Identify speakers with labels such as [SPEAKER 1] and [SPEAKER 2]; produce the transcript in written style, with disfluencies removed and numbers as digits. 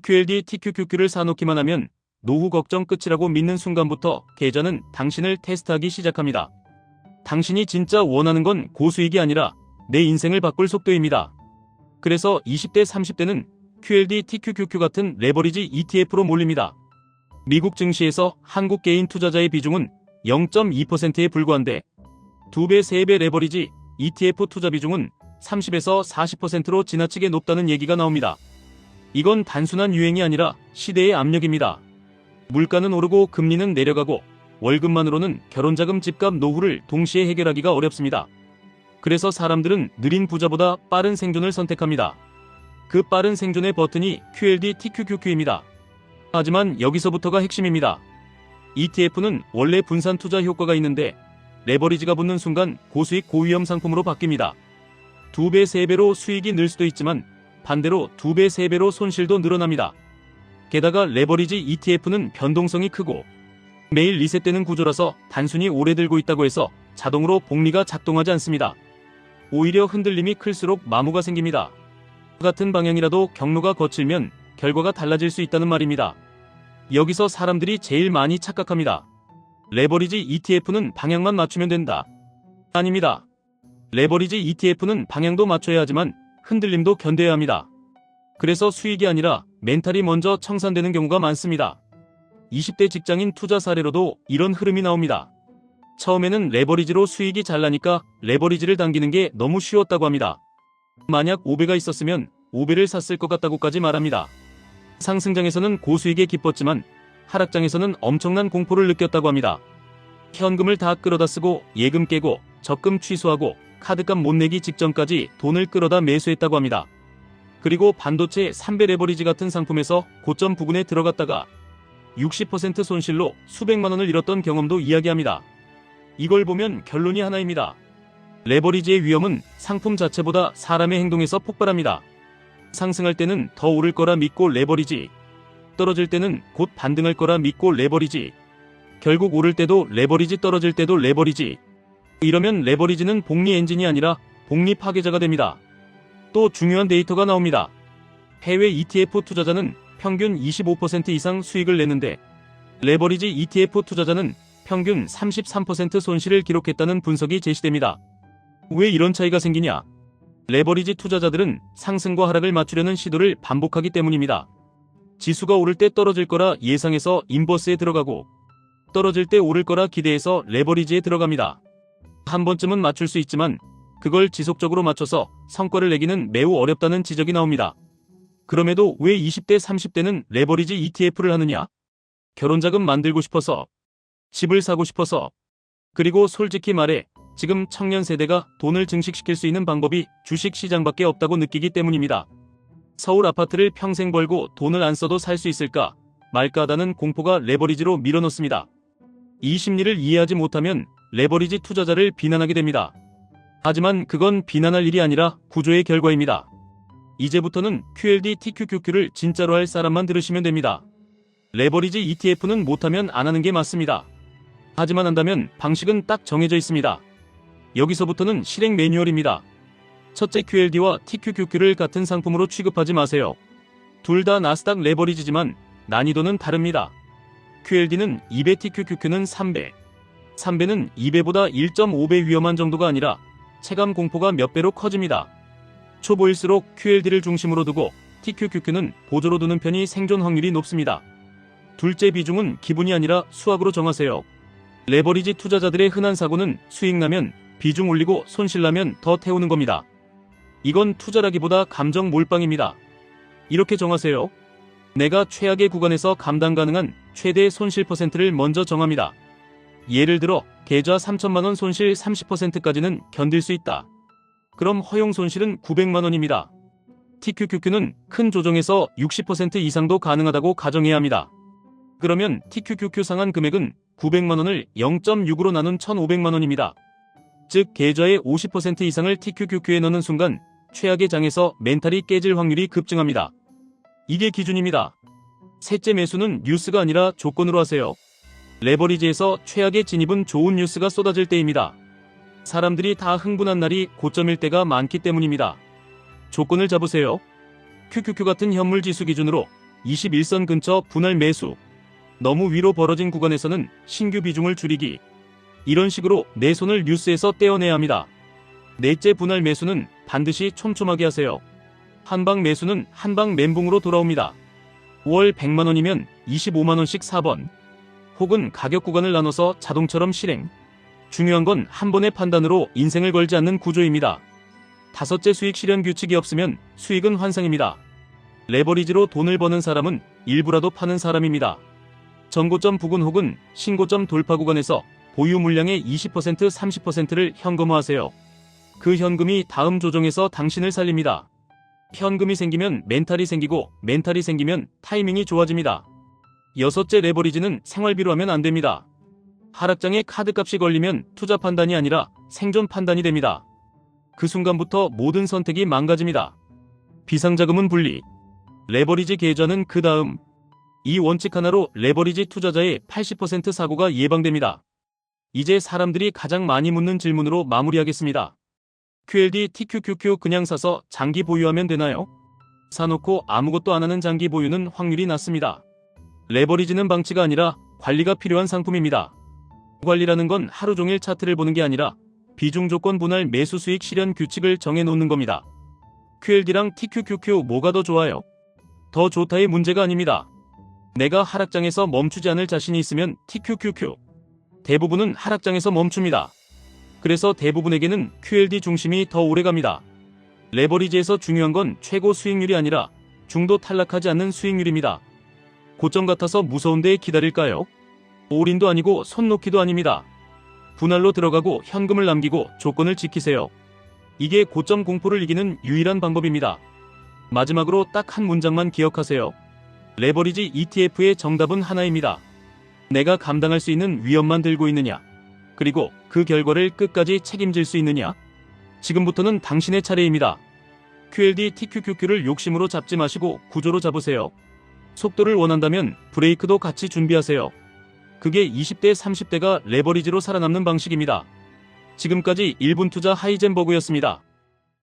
[SPEAKER 1] QLD TQQQ를 사놓기만 하면 노후 걱정 끝이라고 믿는 순간부터 계좌는 당신을 테스트하기 시작합니다. 당신이 진짜 원하는 건 고수익이 아니라 내 인생을 바꿀 속도입니다. 그래서 20대 30대는 QLD TQQQ 같은 레버리지 ETF로 몰립니다. 미국 증시에서 한국 개인 투자자의 비중은 0.2%에 불과한데 2배, 3배 레버리지 ETF 투자 비중은 30에서 40%로 지나치게 높다는 얘기가 나옵니다. 이건 단순한 유행이 아니라 시대의 압력입니다. 물가는 오르고 금리는 내려가고 월급만으로는 결혼자금, 집값, 노후를 동시에 해결하기가 어렵습니다. 그래서 사람들은 느린 부자보다 빠른 생존을 선택합니다. 그 빠른 생존의 버튼이 QLD TQQQ입니다. 하지만 여기서부터가 핵심입니다. ETF는 원래 분산 투자 효과가 있는데 레버리지가 붙는 순간 고수익 고위험 상품으로 바뀝니다. 2배, 3배로 수익이 늘 수도 있지만 반대로 2배, 3배로 손실도 늘어납니다. 게다가 레버리지 ETF는 변동성이 크고 매일 리셋되는 구조라서 단순히 오래 들고 있다고 해서 자동으로 복리가 작동하지 않습니다. 오히려 흔들림이 클수록 마모가 생깁니다. 같은 방향이라도 경로가 거칠면 결과가 달라질 수 있다는 말입니다. 여기서 사람들이 제일 많이 착각합니다. 레버리지 ETF는 방향만 맞추면 된다. 아닙니다. 레버리지 ETF는 방향도 맞춰야 하지만 흔들림도 견뎌야 합니다. 그래서 수익이 아니라 멘탈이 먼저 청산되는 경우가 많습니다. 20대 직장인 투자 사례로도 이런 흐름이 나옵니다. 처음에는 레버리지로 수익이 잘 나니까 레버리지를 당기는 게 너무 쉬웠다고 합니다. 만약 5배가 있었으면 5배를 샀을 것 같다고까지 말합니다. 상승장에서는 고수익에 기뻤지만 하락장에서는 엄청난 공포를 느꼈다고 합니다. 현금을 다 끌어다 쓰고 예금 깨고 적금 취소하고 카드값 못 내기 직전까지 돈을 끌어다 매수했다고 합니다. 그리고 반도체 3배 레버리지 같은 상품에서 고점 부근에 들어갔다가 60% 손실로 수백만 원을 잃었던 경험도 이야기합니다. 이걸 보면 결론이 하나입니다. 레버리지의 위험은 상품 자체보다 사람의 행동에서 폭발합니다. 상승할 때는 더 오를 거라 믿고 레버리지, 떨어질 때는 곧 반등할 거라 믿고 레버리지, 결국 오를 때도 레버리지, 떨어질 때도 레버리지. 이러면 레버리지는 복리 엔진이 아니라 복리 파괴자가 됩니다. 또 중요한 데이터가 나옵니다. 해외 ETF 투자자는 평균 25% 이상 수익을 내는데 레버리지 ETF 투자자는 평균 33% 손실을 기록했다는 분석이 제시됩니다. 왜 이런 차이가 생기냐? 레버리지 투자자들은 상승과 하락을 맞추려는 시도를 반복하기 때문입니다. 지수가 오를 때 떨어질 거라 예상해서 인버스에 들어가고 떨어질 때 오를 거라 기대해서 레버리지에 들어갑니다. 한 번쯤은 맞출 수 있지만 그걸 지속적으로 맞춰서 성과를 내기는 매우 어렵다는 지적이 나옵니다. 그럼에도 왜 20대 30대는 레버리지 ETF를 하느냐? 결혼자금 만들고 싶어서, 집을 사고 싶어서, 그리고 솔직히 말해 지금 청년 세대가 돈을 증식시킬 수 있는 방법이 주식시장밖에 없다고 느끼기 때문입니다. 서울 아파트를 평생 벌고 돈을 안 써도 살 수 있을까 말까 하다는 공포가 레버리지로 밀어넣습니다. 이 심리를 이해하지 못하면 레버리지 투자자를 비난하게 됩니다. 하지만 그건 비난할 일이 아니라 구조의 결과입니다. 이제부터는 QLD TQQQ를 진짜로 할 사람만 들으시면 됩니다. 레버리지 ETF는 못하면 안 하는 게 맞습니다. 하지만 한다면 방식은 딱 정해져 있습니다. 여기서부터는 실행 매뉴얼입니다. 첫째, QLD와 TQQQ를 같은 상품으로 취급하지 마세요. 둘 다 나스닥 레버리지지만 난이도는 다릅니다. QLD는 2배, TQQQ는 3배. 3배는 2배보다 1.5배 위험한 정도가 아니라 체감 공포가 몇 배로 커집니다. 초보일수록 QLD를 중심으로 두고 TQQQ는 보조로 두는 편이 생존 확률이 높습니다. 둘째, 비중은 기분이 아니라 수학으로 정하세요. 레버리지 투자자들의 흔한 사고는 수익 나면 비중 올리고 손실 나면 더 태우는 겁니다. 이건 투자라기보다 감정 몰빵입니다. 이렇게 정하세요. 내가 최악의 구간에서 감당 가능한 최대 손실 퍼센트를 먼저 정합니다. 예를 들어 계좌 3천만 원 손실 30%까지는 견딜 수 있다. 그럼 허용 손실은 900만 원입니다. TQQQ는 큰 조정에서 60% 이상도 가능하다고 가정해야 합니다. 그러면 TQQQ 상한 금액은 900만 원을 0.6으로 나눈 1,500만 원입니다. 즉 계좌의 50% 이상을 TQQQ에 넣는 순간 최악의 장에서 멘탈이 깨질 확률이 급증합니다. 이게 기준입니다. 셋째, 매수는 뉴스가 아니라 조건으로 하세요. 레버리지에서 최악의 진입은 좋은 뉴스가 쏟아질 때입니다. 사람들이 다 흥분한 날이 고점일 때가 많기 때문입니다. 조건을 잡으세요. QQQ 같은 현물 지수 기준으로 21선 근처 분할 매수. 너무 위로 벌어진 구간에서는 신규 비중을 줄이기. 이런 식으로 내 손을 뉴스에서 떼어내야 합니다. 넷째 분할 매수는 반드시 촘촘하게 하세요. 한방 매수는 한방 멘붕으로 돌아옵니다. 월 100만원이면 25만원씩 4번. 혹은 가격 구간을 나눠서 자동처럼 실행. 중요한 건 한 번의 판단으로 인생을 걸지 않는 구조입니다. 다섯째 수익 실현 규칙이 없으면 수익은 환상입니다. 레버리지로 돈을 버는 사람은 일부라도 파는 사람입니다. 전고점 부근 혹은 신고점 돌파 구간에서 보유 물량의 20% 30%를 현금화하세요. 그 현금이 다음 조정에서 당신을 살립니다. 현금이 생기면 멘탈이 생기고 멘탈이 생기면 타이밍이 좋아집니다. 여섯째, 레버리지는 생활비로 하면 안 됩니다. 하락장에 카드값이 걸리면 투자 판단이 아니라 생존 판단이 됩니다. 그 순간부터 모든 선택이 망가집니다. 비상자금은 분리. 레버리지 계좌는 그 다음. 이 원칙 하나로 레버리지 투자자의 80% 사고가 예방됩니다. 이제 사람들이 가장 많이 묻는 질문으로 마무리하겠습니다. QLD TQQQ 그냥 사서 장기 보유하면 되나요? 사놓고 아무것도 안 하는 장기 보유는 확률이 낮습니다. 레버리지는 방치가 아니라 관리가 필요한 상품입니다. 관리라는 건 하루 종일 차트를 보는 게 아니라 비중 조건 분할 매수 수익 실현 규칙을 정해놓는 겁니다. QLD랑 TQQQ 뭐가 더 좋아요? 더 좋다의 문제가 아닙니다. 내가 하락장에서 멈추지 않을 자신이 있으면 TQQQ. 대부분은 하락장에서 멈춥니다. 그래서 대부분에게는 QLD 중심이 더 오래갑니다. 레버리지에서 중요한 건 최고 수익률이 아니라 중도 탈락하지 않는 수익률입니다. 고점 같아서 무서운데 기다릴까요? 올인도 아니고 손 놓기도 아닙니다. 분할로 들어가고 현금을 남기고 조건을 지키세요. 이게 고점 공포를 이기는 유일한 방법입니다. 마지막으로 딱 한 문장만 기억하세요. 레버리지 ETF의 정답은 하나입니다. 내가 감당할 수 있는 위험만 들고 있느냐? 그리고 그 결과를 끝까지 책임질 수 있느냐? 지금부터는 당신의 차례입니다. QLD TQQQ를 욕심으로 잡지 마시고 구조로 잡으세요. 속도를 원한다면 브레이크도 같이 준비하세요. 그게 20대 30대가 레버리지로 살아남는 방식입니다. 지금까지 1분 투자 하이젠버그였습니다.